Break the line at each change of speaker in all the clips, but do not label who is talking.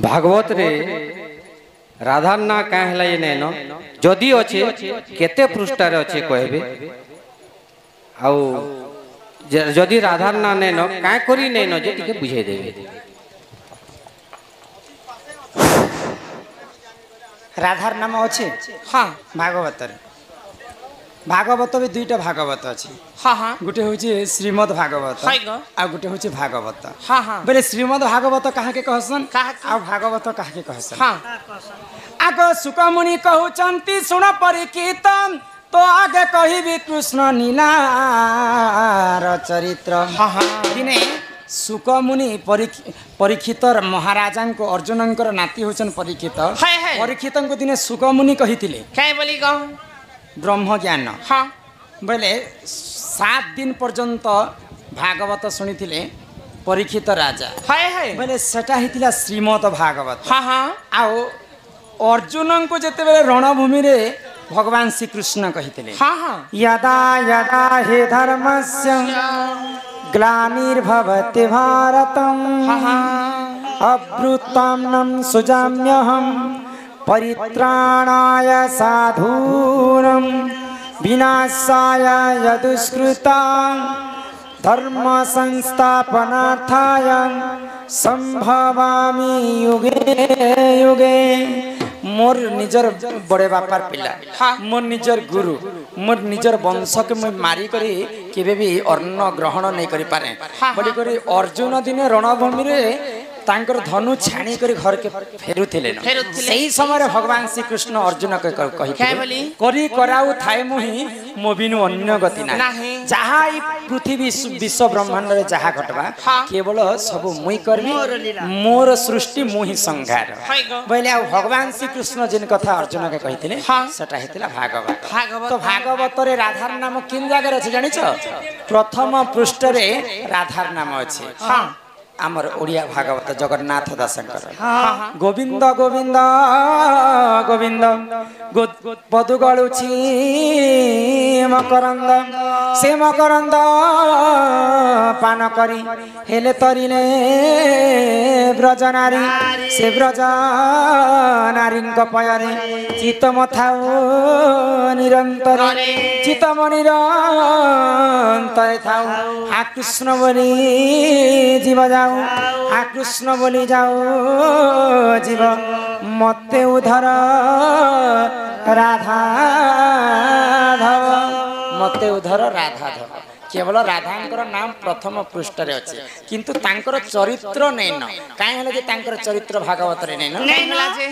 भागवत रे राधार ना क्या है ये नैन जदि अच्छे केते पृष्ठार अच्छे कहबे आउ जदि राधार ना नैन क्या करी नैन जे टिके बुझे देबे।
राधार नाम अच्छे
हाँ
भागवत भागवत भी दुईटा भागवत अच्छे
हाँ हाँ
गोटे हूँ श्रीमद भागवत
हाय गो
आ गोटे हूँ भागवत
हाँ हाँ
बोले श्रीमद भागवत कहा के कहसन
काहाके?
आ भागवत कहा के कहसन
हाँ
आग सुकमुनि कहउचंती सुन परिचित तो आगे कहिबी कृष्ण नीलार चरित्र
हाँ हाँ
दिने सुकमुनि परीक्षित महाराजा को अर्जुन नाती होचन परीक्षित
हाय हाय
परीक्षित को दिने सुकमुनि कहिथिले
क्या बोली गो
ब्रह्म ज्ञान
हाँ
बोले 7 दिन पर्यंत भागवत शुणी परीक्षित राजा
हाय हाय
बोले सेटा हितिला श्रीमद भागवत
हाँ हाँ
आओ अर्जुन को जिते बेले रणभूमि रे भगवान श्री कृष्ण कहिथिले
हाँ हाँ
यदा यदा हि धर्मस्य ग्लानिर्भवति भारतम्
हाँ हाँ
अभ्युत्थानं सुजाम्यहं परित्राणाय साधूनां विनाशाय यदुष्कृतां धर्म संस्थापनार्थाय संभवामि युगे युगे। मोर निजर बड़े बापार पिला
हाँ।
मोर निजर गुरु मोर निजर वंश के मुझे मारी करी केबे भी अन्न ग्रहण नहीं करि पारे
हाँ।
बोली करी अर्जुन दिने रणभूमि रे तांकर धनु छाणी करी घर के फेरुथिले न
फेरुथिले।
सही समय भगवान श्री कृष्ण अर्जुन के कहि
क्या बोली?
करी कराउ थाए मुहि मोबिनु अन्य गति ना
नाही।
जहा ई पृथ्वी विश्व ब्रह्मांड रे जहा घटबा
हाँ।
केवल सब मुई करबी मोर सृष्टि मुहि संहार
हाय गो
बोले आ भगवान श्री कृष्ण जिन कथा अर्जुन के कहिथिले
हाँ।
सेटा हेतिला भागवत
भागवत
तो भागवत रे राधार नाम किन जगह अछि जानिछ प्रथम पृष्ठ रे राधार नाम अछि
हाँ
आमर ओडिया भागवत जगन्नाथ दासंकर
हाँ हाँ
गोविंद गोविंद गोविंद बधु गलुछि मकरंद से मकरंद पान करी हेले तरिले ब्रज नारी से ब्रज नारी पयरे चित मथाओ निरंतर चितम निरंतर थाऊ हा कृष्ण बोली जीव जाऊ हा कृष्ण बोली जाऊ जीव मते उधर राधा धव मते उधर राधा धव केवल राधांकर नाम प्रथम पृष्ठ रे अछि किंतु तांकर चरित्र नै न काहे हले जे तांकर चरित्र भागवत रे नै न
नहीं होला जे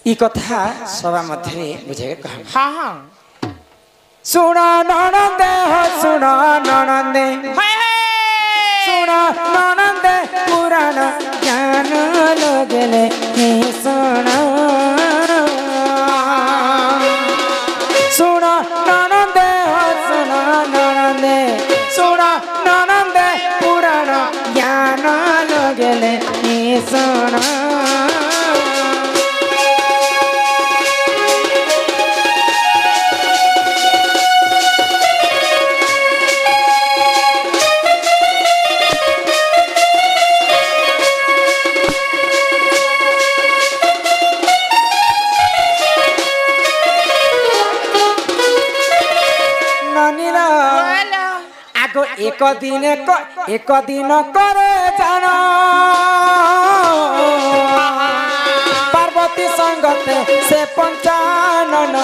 ई कथा सभा मध्ये बुझे कहा
हाँ हाँ
सुना ननंदे हो सुना ननंदे
हाय हाय
सुना ननंदे पुराण ज्ञान लगले हे सुना सुना ननंदे हो सुना ननंदे सुना ननंदे पुराण ज्ञान लगले हे सुना एक दिन करे जाना पार्वती संगते से पंचानन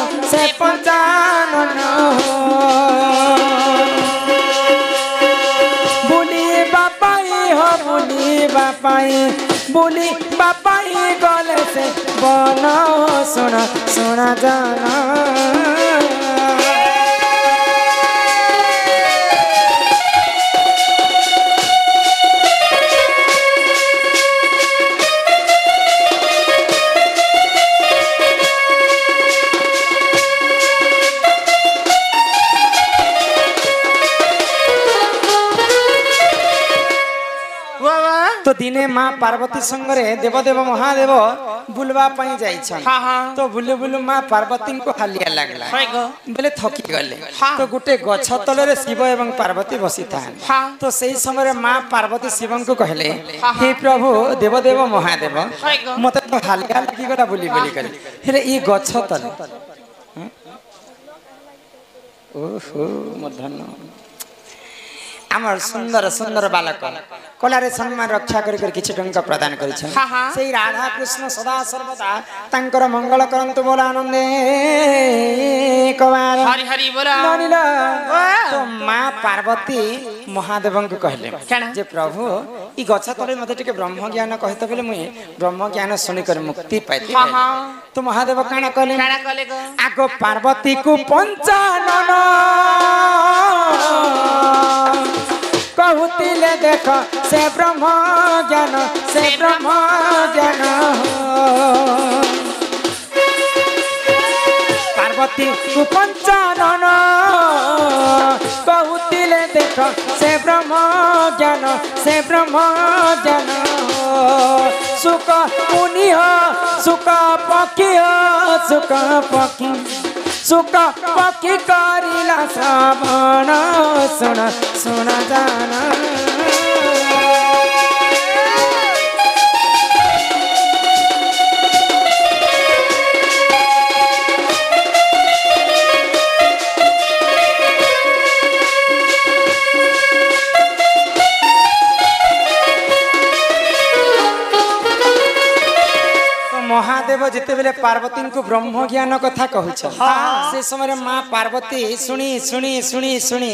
बुली बापाई हो बुली बापाई गले से बना सुना सुना जाना तो दिने माँ पार्वती संगरे देवदेव महादेव बुलवा पाई जाइछन
हाँ हाँ
तो बुलु बुलु माँ पार्वती को हालिया लागला
हाय गो
बोले थकी गले
हाँ।
तो गोटे गछ तले शिव एवं पार्वती बसी था
हाँ।
तो सही समय माँ पार्वती शिव को कहले
हाँ।
हे प्रभु देवदेव महादेव
हाय गो
मत तो हालिया लगी गला बुली बुली करे हेले ई गछ तले ओहो मधन आमर सुंदर सुंदर बालक कलारे सम्मान रक्षा कर किछि टंका प्रदान करिछन
हाँ, हाँ।
सेई राधा कृष्ण सदा सर्वदा तांकर मंगल करंतु बोला आनंदे कवार
हरि हरि बोला
मानिला तो माँ पार्वती महादेव को कहले
केना?
जे प्रभु ई गछ तले मते टिके ब्रह्म ज्ञान कहते बोले मुई ब्रह्म ज्ञान सुनि कर मुक्ति पाइती
हाँ हाँ
तो महादेव काना कहले
काना कले गो
आगो पार्वती को पंचानन कहूतिले देख से ब्रह्म ज्ञान से ब्रह्म ज्ञान पार्वती को पंचानन कहूतिले देख से ब्रह्म ज्ञान से ब्रह्म ज्ञान सुख मुनि सुख पक्षी सुख पक्षी सुख पक्षी करिला श्रवण सुन सुन जाना महादेव जिते बेले पार्वती को ब्रह्म ज्ञान कथा कहूछ से समय माँ पार्वती शुणी शुणी शुणी शुणी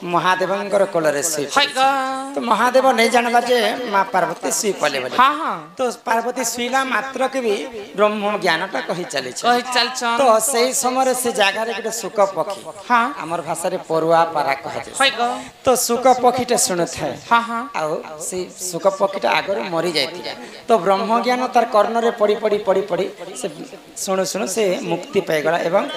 महादेव कोलरे शुई
हाय गो
तो महादेव नहीं जानला जे माँ पार्वती शुई पले बोले
हाँ हाँ
तो पार्वती शुईला मात्र के भी ब्रह्म ज्ञानटा कही चली
कहि चलछन
तो सही समय से जगह रे गोटे सुक पक्षी
हाँ
आमर भाषा रे परुआ पारा कह
हाय गो
तो सुक पक्षीटा शुणु थाए
हाँ हाँ
आउ से सुक पक्षीटा आगर मरी जाइथिला तो ब्रह्म ज्ञान तार कर्ण रे पड़ी पड़ी पड़ी पड़ी से शुणु शुणु से मुक्ति पाई गला एवं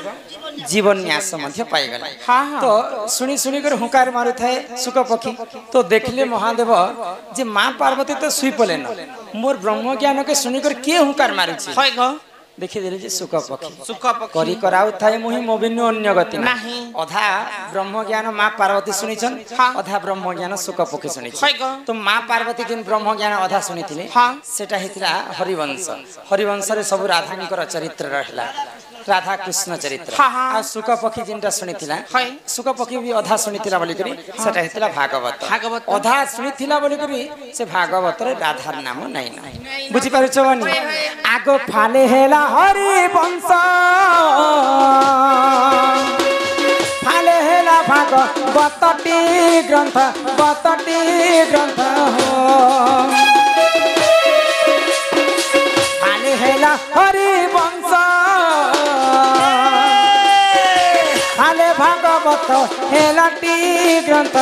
जीवन न्यास मध्य पाई गला
हाँ हाँ
तो शुणी शुणी कर हुंकार मारु थाए सुक पक्षी तो देखले महादेव जे माँ पार्वती तो सुई पले न मोर ब्रह्म ज्ञान के शुणी कर के हुंकार मारु छी
हाय गो
देखि देले जे सुक पक्षी
सुख पक्षी
करी कराउ थाए मोहि मोबिन्नु अन्य गति
नाही।
अधा ब्रह्म ज्ञान माँ पार्वती सुनिछन
हाँ।
अधा ब्रह्म ज्ञान सुक पक्षी सुनिछन
हाय गो
तो माँ पार्वती जिन ब्रह्म ज्ञान अधा सुनिथिले
हाँ।
सेटा हेतिला हरिवंश हरिवंश रे सब राधांकर चरित्र रहला राधा कृष्ण चरित्र
हाँ, हाँ।
आ सुक पक्षी जिनटा सुनिथिला
हाय।
सुक पक्षी भी अधा सुनिथिला बोली करी सेटा हेतिला भागवत
भागवत।
अधा सुनिथिला बोली करी से भागवत रे राधार नाम नै न बुझि पारुछ बनी आगो फाले हेला हरिवंश फाले हेला भागवतटी ग्रंथ बतटी ग्रंथ फाले हेला हरिवंश फाले भागवत हेलाटी ग्रंथ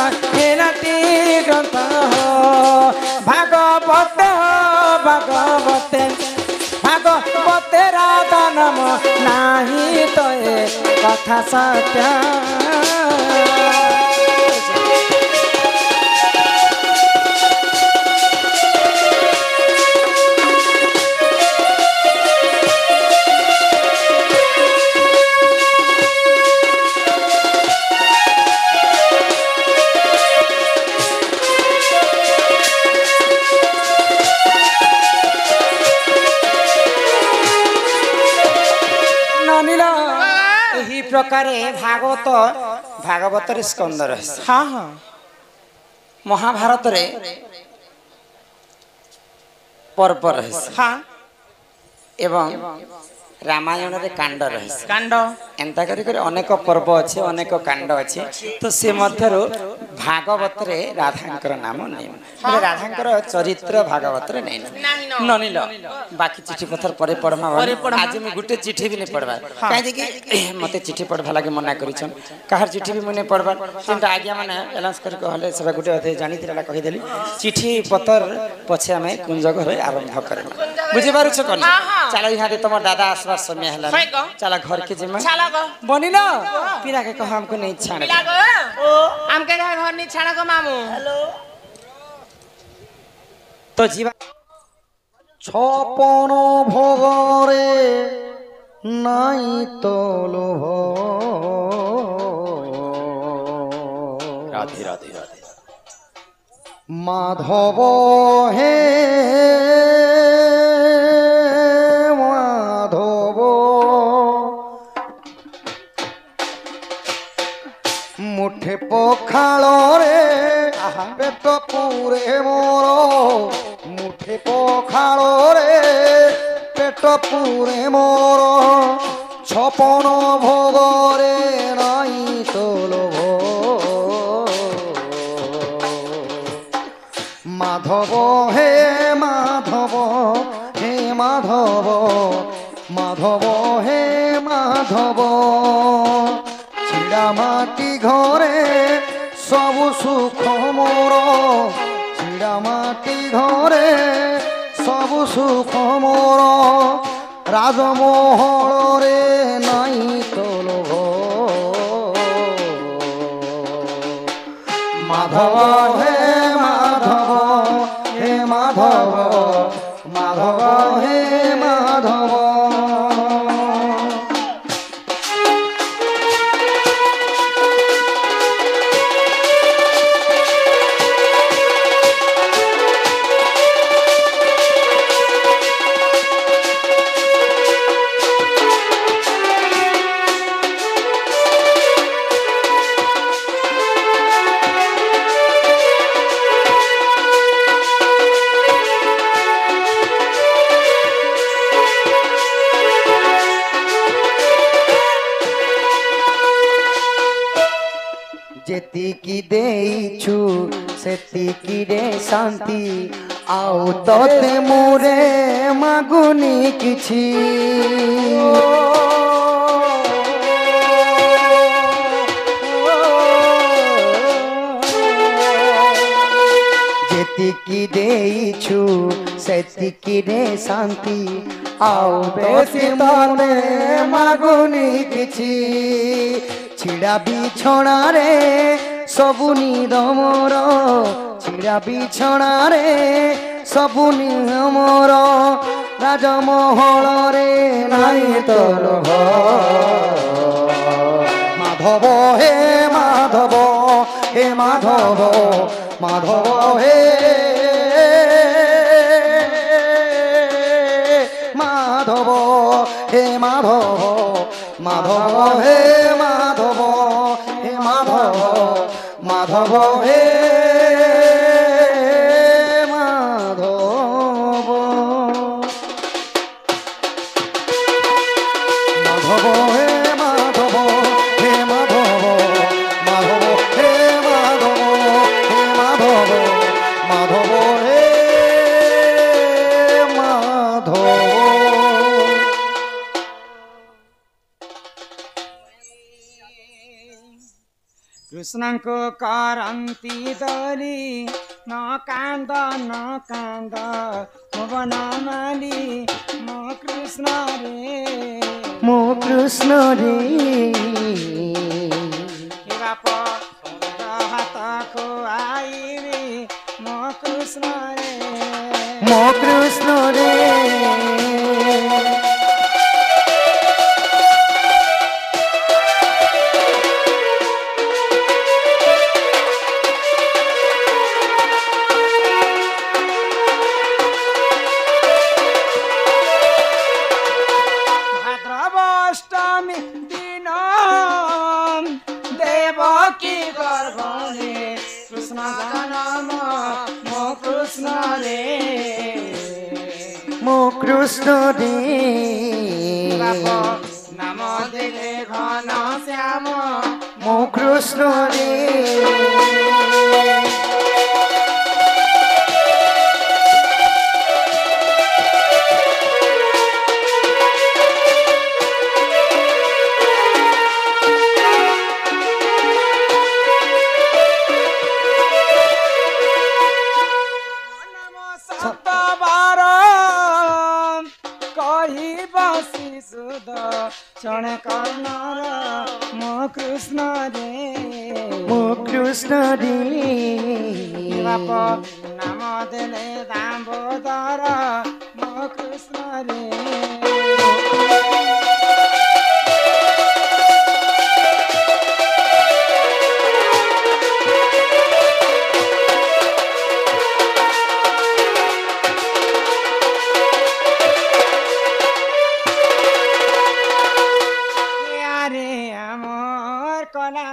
भागवत भागवते भागवते राधा नाम नाही तो ए कथा सत्य प्रकार भागवत भागवत रे स्कंद रहस्य
हाँ हाँ
महाभारत रे पर्व रहस्य
हाँ
एवं रामायण रे कांड रहस्य
कांड
एंता करी अनेक पर्व अच्छे अनेक कांड अच्छे तो से मध्यरु भागवत रे राधांकर नाम नहीं मतलब राधांकर चरित्र भागवत रे नहीं ननिल बाकी चिठी पत्थर परे पढ़मा आज मैं गुटे चिठी भी नहीं पढ़बा काहे कि मते चिठी पढ़बा लागे मना करिछन काहर चिठी भी मने पढ़बा तिनटा आज्ञा माने एलाउंस कर कहले सब गुटे अधे जानि तिला कहि देली चिठी पत्थर पछे हमें कुंज घर आरंभ करबा बुझि पारु छ कोन चलो इहा दे तमर दादा आसवा समय हला चला घर के जिम्मा बनी ना पीरा के कह हमको नहीं छाने
ओ हमके घर नहीं छाना को मामू
तो তো ଯିବା
ছপন ভোগরে নাই তো লোভ
রাধে রাধে রাধে
মাধব হে মাধব মুঠে পখাଳରେ পেট পুরে মোর মুঠে পখাଳରେ পেট পুরে মোর ছপন ভোগরে নাই তো লোভ মাধব হে মাধব হে মাধব মাধব হে মাধব ছিড়া মাটি ঘরে সবু সুখ মোর ছিড়া মাটি ঘরে সবু সুখ মোর রাজমহলরে নাই তো লোভ মাধব হে মাধব হে মাধব মাধব হে মাধব যেতিকি দেইছু সেতিকি রে শান্তি আউ তোতে মোরে মাগুনি কিছু যেতিকি দেইছু সেতিকি রে শান্তি আউ বেশি তোতে মাগুনি কিছু ছিড়া বিছଣାରେ ସବୁ ନିଦ ମୋର ছিড়া বিছଣାରେ ସବୁ ନିଦ ମୋର ରାଜମହଳରେ ନାହିଁ ତ ଲୋଭ ମାଧବ হে ମାଧବ হে ମାଧବ ମାଧବ হে মাধব হে মাধব মাধব হে মাধব হে মাধব মাধব হে মাধব মাধব হে মাধব হে মাধব মাধব হে মাধব হে মাধব মাধব হে মাধব
କୃଷ୍ଣଙ୍କ କରନ୍ତି ଦରି ନ କାନ୍ଦ ନ କାନ୍ଦ ମୋ ବନ ମାଲି ମୋ କୃଷ୍ଣ ରେ
ମୋ କୃଷ୍ଣ ରେ
ବାପ ହାତ ଖୁଆଇବି ମୋ କୃଷ୍ଣ ରେ
ମୋ କୃଷ୍ଣ ରେ
ଭାଦ୍ରବଷ୍ଟମୀ ଦିନ ଦେବକୀ ଗର୍ଭରେ କୃଷ୍ଣ ଜନମ ମୋ କୃଷ୍ଣ ରେ
ମୋ କୃଷ୍ଣ ରେ
ବାପ ନାମ ଦେଲେ ଘନ ଶ୍ୟାମ
ମୋ କୃଷ୍ଣ ରେ
ସତବାର କହିବ ଶିଶୁଦ ଜଣେ କର୍ଣ୍ଣର ମୋ କୃଷ୍ଣ ରେ
ମୋ କୃଷ୍ଣ ରେ
ବାପ ନାମ ଦେଲେ ଦାମ୍ବ ଅବତାର ମୋ କୃଷ୍ଣରେ আরে আমার কলা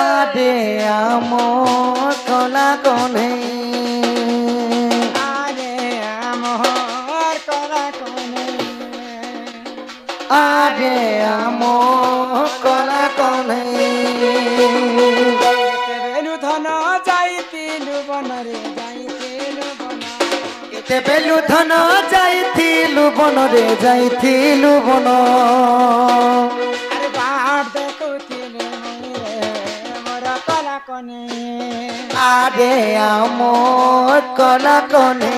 আরে আমার কলা কনে
আরে আমার কলা কনে
আরে আমার কলা কনে
বেলু ধন যাইতিলু বনরে যাইতিলু বন
কেতে বেলু ধন যাইথিলু বনরে যাইথিলু বন
আরে বাট দেখুছিলে রে মোর কলা কনে
আরে আমার কলা কনে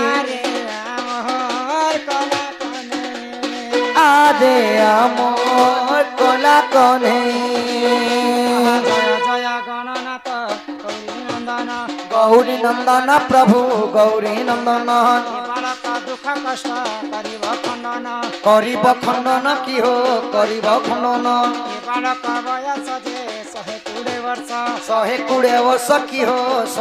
আরে আমার কলা কনে
আরে আমার কলা কনে
জয় জয় গণনাথ গৌরী নন্দন
গৌরী নন্দন প্রভু গৌরী নন্দন
বালক দুঃখ কষ্ট করিব খণ্ডন
করিব খণ্ডন কি হো করিব খণ্ডন
বালক বয়স যে 120 ବର୍ଷ
120 ବର୍ଷ কি হো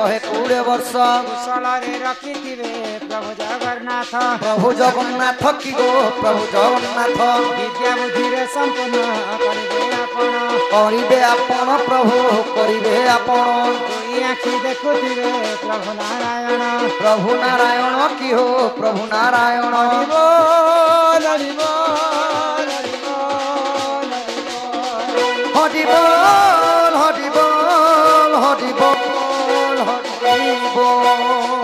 120 ବର୍ଷ
କୁଶଳରେ ରଖିଥିବେ ପ୍ରଭୁ ଜଗନ୍ନାଥ
প্রভু জগন্নাথ কি গো প্রভু জগন্নাଥ
ବିଦ୍ୟା ବୁଦ୍ଧିରେ ସମ୍ପୂର୍ଣ୍ଣ କରିବେ ଆପଣ
করিবে আপন প্রভু করিবে আপন
ଦୁଇ ଆଖି ଦେଖୁଥିବେ ପ୍ରଭୁ ନାରାୟଣ
প্রভু নারায়ণ কি হো প্রভু নারায়ণ
ଲଢ଼ିବ ଲଢ଼ିବ ଲଢ଼ିବ ଲଢ଼ିବ
হরি বল হরি বল হরি বল হরি বল